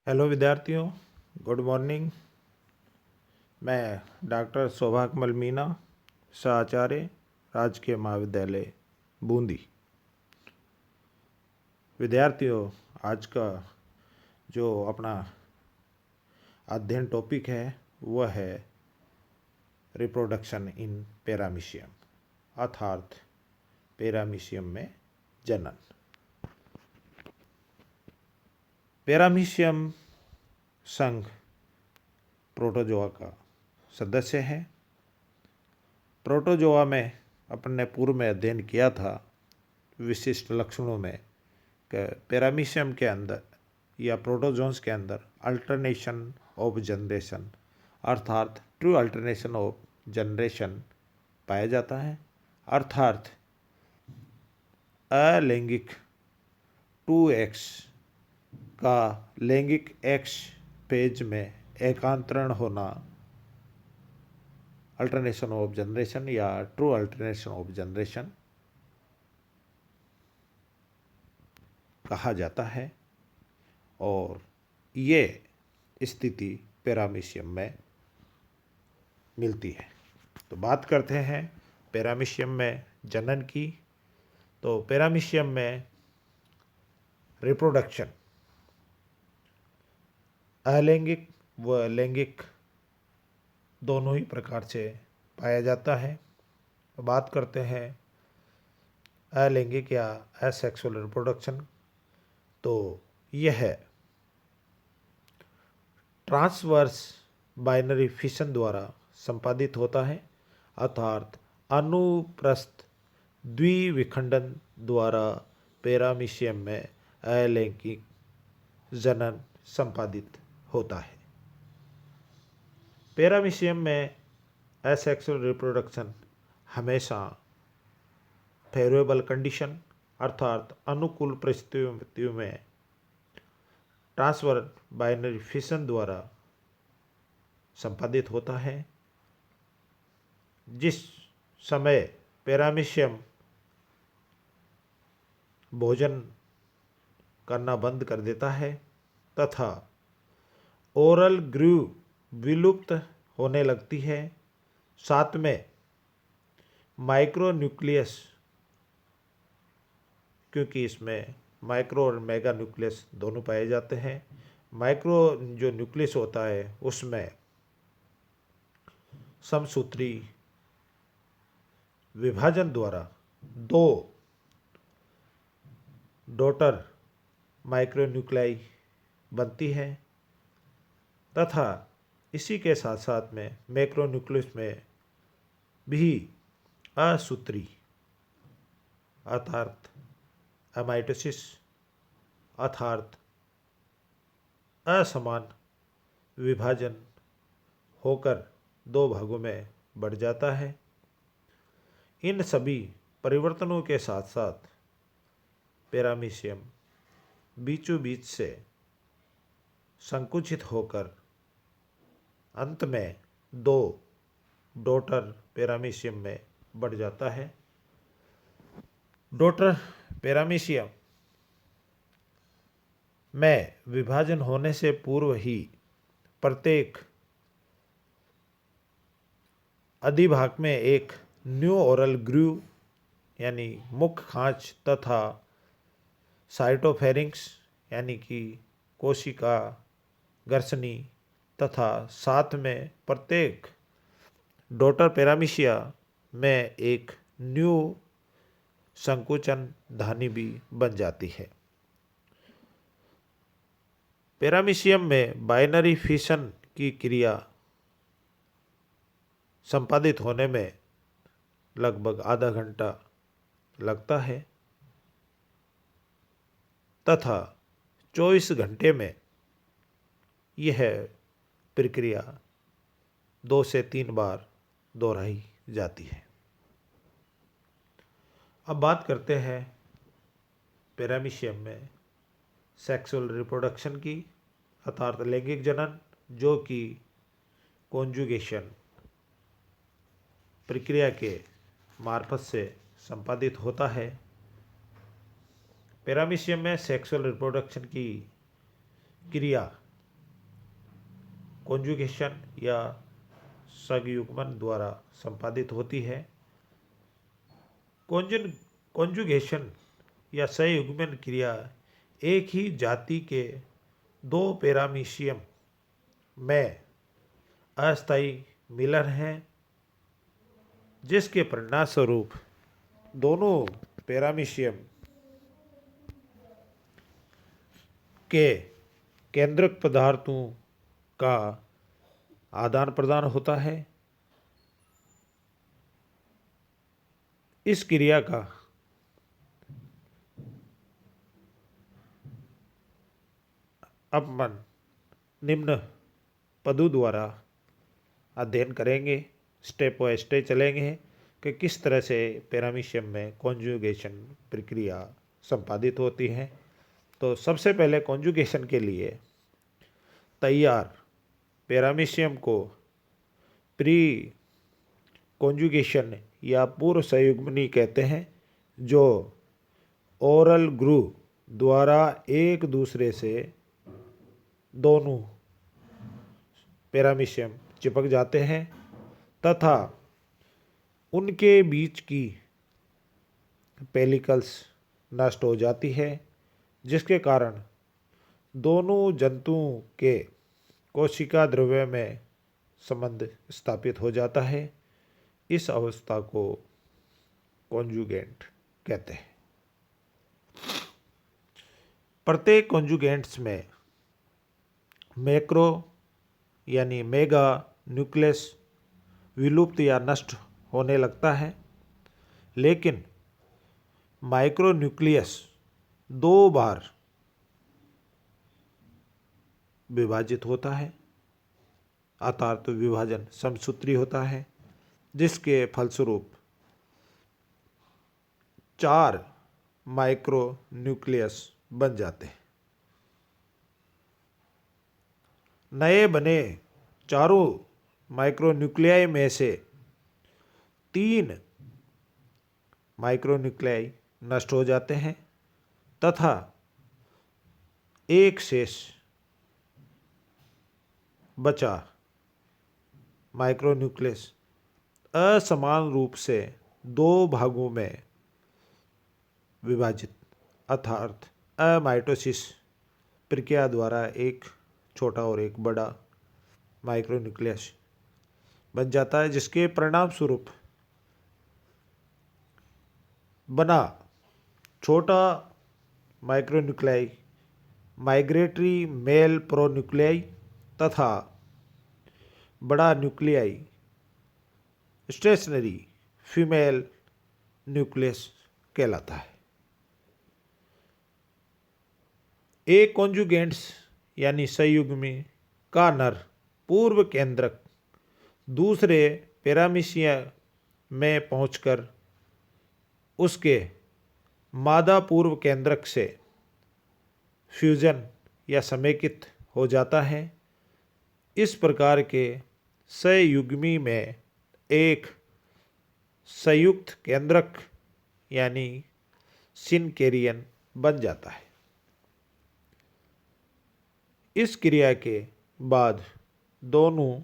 Hello विद्यार्थियों, good morning. मैं doctor Saubhagyamal Meena, सहाचार्य, राजकीय महाविद्यालय बूंदी। विद्यार्थियों, आज का जो अपना अध्ययन टॉपिक है वह है रिप्रोडक्शन इन पैरामीशियम, अर्थात पैरामीशियम में जनन। पैरामीशियम संघ प्रोटोजोआ का सदस्य है। प्रोटोजोआ में अपन ने पूर्व में अध्ययन किया था विशिष्ट लक्षणों में कि पैरामीशियम के अंदर या प्रोटोजोन्स के अंदर अल्टरनेशन ऑफ जनरेशन अर्थात ट्रू अल्टरनेशन ऑफ जनरेशन पाया जाता है, अर्थात अलैंगिक 2x का लैंगिक x फेज में एकांतरण होना अल्टरनेशन ऑफ जनरेशन या ट्रू अल्टरनेशन ऑफ जनरेशन कहा जाता है। और ये स्थिति पैरामीशियम में मिलती है। तो बात करते हैं पैरामीशियम में जनन की। तो पैरामीशियम में रिप्रोडक्शन अलैंगिक व लैंगिक दोनों ही प्रकार से पाया जाता है। बात करते हैं अलैंगिक या एसेक्सुअल रिप्रोडक्शन, तो यह ट्रांसवर्स बाइनरी फिशन द्वारा संपादित होता है, अर्थात अनुप्रस्थ द्विविखंडन द्वारा पैरामीशियम में अलैंगिक जनन संपादित होता है। पैरामीशियम में एसेक्सुअल रिप्रोडक्शन हमेशा फेवरेबल कंडीशन अर्थात अनुकूल परिस्थितियों में ट्रांसफर बाइनरी फिशन द्वारा संपादित होता है। जिस समय पैरामीशियम भोजन करना बंद कर देता है तथा ओरल ग्रू विलुप्त होने लगती है, साथ में माइक्रोन्यूक्लियस, क्योंकि इसमें माइक्रो और मेगा न्यूक्लियस दोनों पाए जाते हैं। माइक्रो जो न्यूक्लियस होता है उसमें समसूत्री विभाजन द्वारा दो डॉटर माइक्रोन्यूक्लाई बनती है तथा इसी के साथ साथ में मैक्रोन्यूक्लियस में भी असूत्री अर्थात एमाइटोसिस अर्थात असमान विभाजन होकर दो भागों में बढ़ जाता है। इन सभी परिवर्तनों के साथ साथ पैरामीशियम बीचों बीच से संकुचित होकर अंत में दो डॉटर पैरामीशियम में बढ़ जाता है। डॉटर पैरामीशियम में विभाजन होने से पूर्व ही प्रत्येक अधिभाग में एक न्यू ओरल ग्रू यानी मुख खांच तथा साइटोफेरिंक्स यानी कि कोशिका गर्सनी तथा साथ में प्रत्येक डॉटर पैरामीशिया में एक न्यू संकुचन धानी भी बन जाती है। पैरामीशियम में बाइनरी फिशन की क्रिया संपादित होने में लगभग आधा घंटा लगता है तथा 24 घंटे में यह प्रक्रिया 2 से 3 बार दोहराई जाती है। अब बात करते हैं पैरामीशियम में सेक्सुअल रिप्रोडक्शन की, अर्थात लैंगिक जनन, जो कि कॉन्जुगेशन प्रक्रिया के मार्फत से संपादित होता है। पैरामीशियम में सेक्सुअल रिप्रोडक्शन की क्रिया कॉन्जुगेशन या संयुग्मन द्वारा संपादित होती है। कॉन्जुगेशन या संयुग्मन क्रिया एक ही जाति के दो पैरामीशियम में अस्थायी मिलन है, जिसके परिणामस्वरूप दोनों पैरामीशियम के केंद्रक पदार्थों का आदान प्रदान होता है। इस क्रिया का अपन निम्न पदों द्वारा अध्ययन करेंगे, स्टेप बाय स्टेप चलेंगे कि किस तरह से पैरामीशियम में कॉन्जुगेशन प्रक्रिया संपादित होती है। तो सबसे पहले कॉन्जुगेशन के लिए तैयार पैरामीशियम को प्री कॉन्जुगेशन या पूर्व संयुग्मनी कहते हैं, जो ओरल ग्रू द्वारा एक दूसरे से दोनों पैरामीशियम चिपक जाते हैं तथा उनके बीच की पेलिकल्स नष्ट हो जाती है, जिसके कारण दोनों जंतुओं के कोशिका द्रव्य में संबंध स्थापित हो जाता है। इस अवस्था को कॉन्जुगेंट कहते हैं। प्रत्येक कॉन्जुगेंट्स में मैक्रो यानी मेगा न्यूक्लियस विलुप्त या नष्ट होने लगता है, लेकिन माइक्रो न्यूक्लियस दो बार विभाजित होता है, अर्थात विभाजन समसूत्री होता है, जिसके फलस्वरूप 4 माइक्रो न्यूक्लियस बन जाते हैं। नए बने चारों माइक्रोन्यूक्लियाई में से 3 माइक्रोन्यूक्लियाई नष्ट हो जाते हैं तथा एक शेष बचा माइक्रोन्यूक्लियस असमान रूप से 2 भागों में विभाजित अर्थात अमाइटोसिस प्रक्रिया द्वारा एक छोटा और एक बड़ा माइक्रोन्यूक्लियस बन जाता है, जिसके परिणाम स्वरूप बना छोटा माइक्रोन्यूक्लियाई माइग्रेटरी मेल प्रोन्यूक्लियाई तथा बड़ा न्यूक्लियाई स्टेशनरी फीमेल न्यूक्लियस कहलाता है। एक कॉन्जुगेंट्स यानी संयुग्मी का नर पूर्व केंद्रक दूसरे पैरामीशियम में पहुंचकर उसके मादा पूर्व केंद्रक से फ्यूजन या समेकित हो जाता है। इस प्रकार के संयुग्मी में एक संयुक्त केंद्रक यानी सिनकेरियन बन जाता है। इस क्रिया के बाद दोनों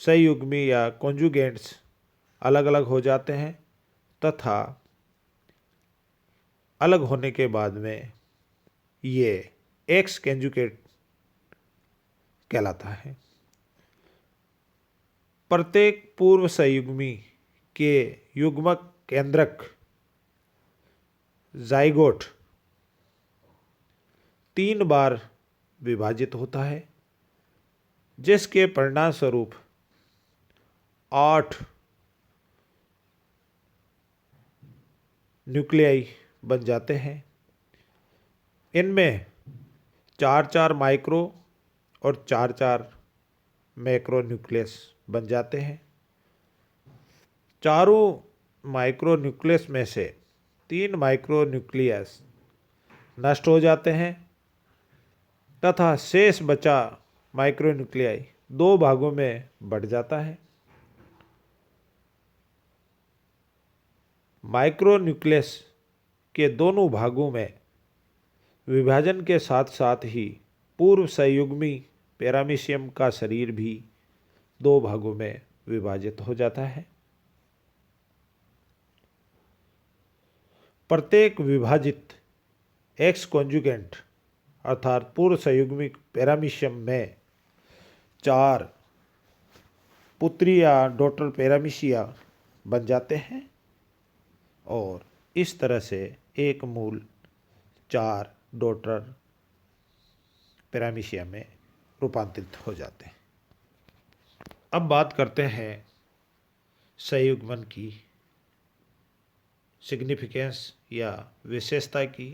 संयुग्मी या कॉन्जुगेंट्स अलग अलग हो जाते हैं तथा अलग होने के बाद में ये एक्स कंजुगेट कहलाता है। प्रत्येक पूर्व संयुग्मी के युग्मक केंद्रक जाइगोट 3 बार विभाजित होता है, जिसके परिणाम स्वरूप 8 न्यूक्लियाई बन जाते हैं। इनमें 4-4 माइक्रो और 4-4 मैक्रो न्यूक्लियस बन जाते हैं। चारों माइक्रो न्यूक्लियस में से 3 माइक्रो न्यूक्लियस नष्ट हो जाते हैं तथा शेष बचा माइक्रो न्यूक्लियाई 2 भागों में बढ़ जाता है। माइक्रो न्यूक्लियस के दोनों भागों में विभाजन के साथ साथ ही पूर्व संयुग्मी पैरामीशियम का शरीर भी 2 भागों में विभाजित हो जाता है। प्रत्येक विभाजित एक्स कॉन्जुगेंट अर्थात पूर्व संयुग्मिक पैरामीशियम में 4 पुत्री या डॉटर पैरामीशिया बन जाते हैं और इस तरह से एक मूल 4 डॉटर पैरामीशिया में रूपांतरित हो जाते हैं। अब बात करते हैं संयुग्मन की सिग्निफिकेंस या विशेषता की।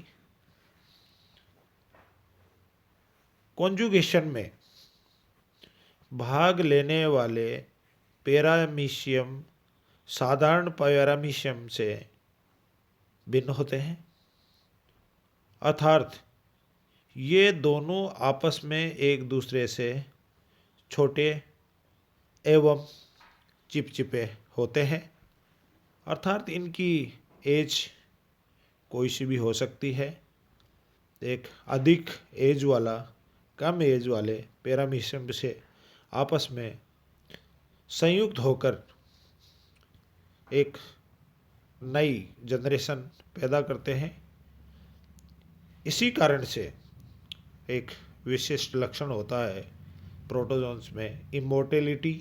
कॉन्जुगेशन में भाग लेने वाले पैरामीशियम साधारण पैरामीशियम से भिन्न होते हैं, अर्थात ये दोनों आपस में एक दूसरे से छोटे एवं चिपचिपे होते हैं, अर्थात इनकी एज कोई सी भी हो सकती है। एक अधिक एज वाला कम एज वाले पैरामीशियम से आपस में संयुक्त होकर एक नई जनरेशन पैदा करते हैं। इसी कारण से एक विशिष्ट लक्षण होता है प्रोटोजोन्स में इमोर्टेलिटी,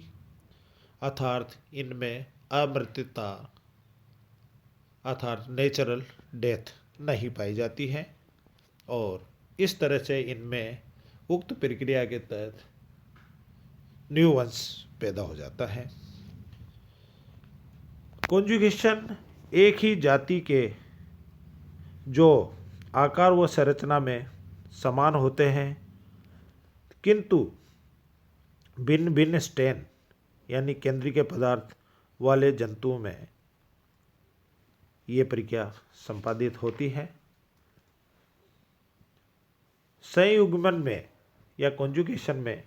अर्थात इनमें अमृतता अर्थात नेचुरल डेथ नहीं पाई जाती है और इस तरह से इनमें उक्त प्रक्रिया के तहत न्यू वंश पैदा हो जाता है। कॉन्जुगेशन एक ही जाति के जो आकार व संरचना में समान होते हैं किंतु भिन्न भिन्न स्टेन यानी केंद्रीय पदार्थ वाले जंतुओं में ये प्रक्रिया संपादित होती है। संयुग्मन में या कॉन्जुगेशन में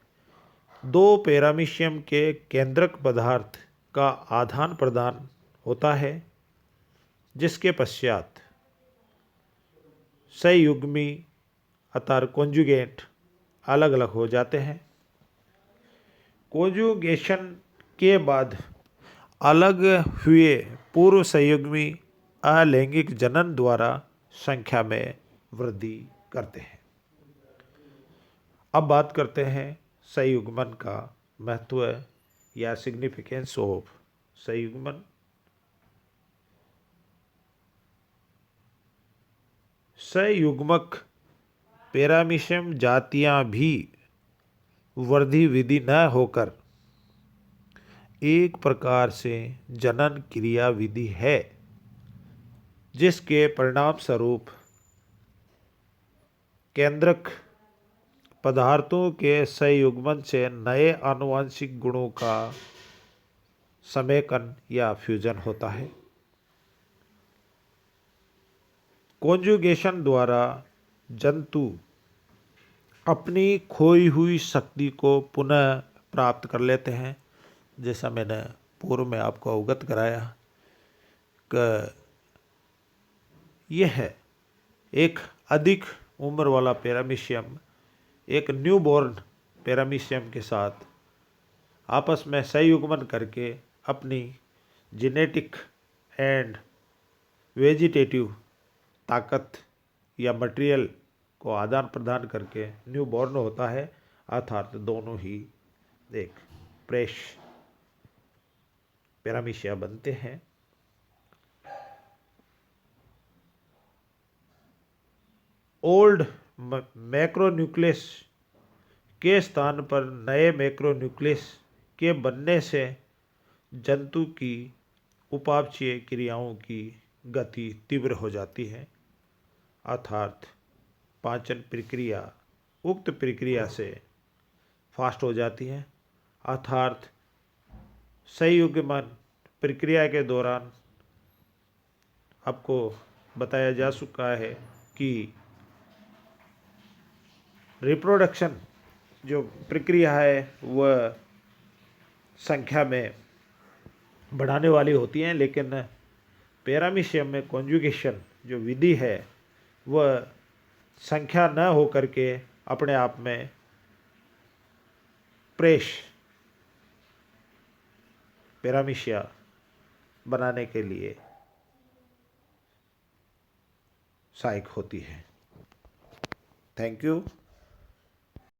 2 पैरामीशियम के केंद्रक पदार्थ का आदान प्रदान होता है, जिसके पश्चात संयुग्मी अर्थात कॉन्जुगेंट अलग अलग हो जाते हैं। कॉन्जुगेशन के बाद अलग हुए पूर्व संयुग्मी अलैंगिक जनन द्वारा संख्या में वृद्धि करते हैं। अब बात करते हैं संयुग्मन का महत्व या सिग्निफिकेंस ऑफ संयुग्मन। संयुग्मक पैरामीशियम जातियां भी वृद्धि विधि न होकर एक प्रकार से जनन क्रिया विधि है, जिसके परिणाम स्वरूप केंद्रक पदार्थों के संयुग्मन से नए आनुवंशिक गुणों का समेकन या फ्यूजन होता है। कॉन्जुगेशन द्वारा जंतु अपनी खोई हुई शक्ति को पुनः प्राप्त कर लेते हैं। जैसा मैंने पूर्व में आपको अवगत कराया कि यह एक अधिक उम्र वाला पैरामीशियम एक न्यूबॉर्न पैरामीशियम के साथ आपस में संयुग्मन करके अपनी जेनेटिक एंड वेजिटेटिव ताकत या मटेरियल को आदान प्रदान करके न्यूबॉर्न होता है, अर्थात दोनों ही एक फ्रेश पैरामीशिया बनते हैं। ओल्ड मैक्रोन्यूक्लियस के स्थान पर नए मैक्रोन्यूक्लियस के बनने से जंतु की उपापचयी क्रियाओं की गति तीव्र हो जाती है, अर्थात पाचन प्रक्रिया उक्त प्रक्रिया से फास्ट हो जाती है। अर्थात संयुग्मन प्रक्रिया के दौरान आपको बताया जा चुका है कि रिप्रोडक्शन जो प्रक्रिया है वह संख्या में बढ़ाने वाली होती हैं, लेकिन पैरामीशियम में कॉन्जुगेशन जो विधि है वह संख्या न हो करके अपने आप में प्रेश पैरामीशिया बनाने के लिए सहायक होती है। Thank you.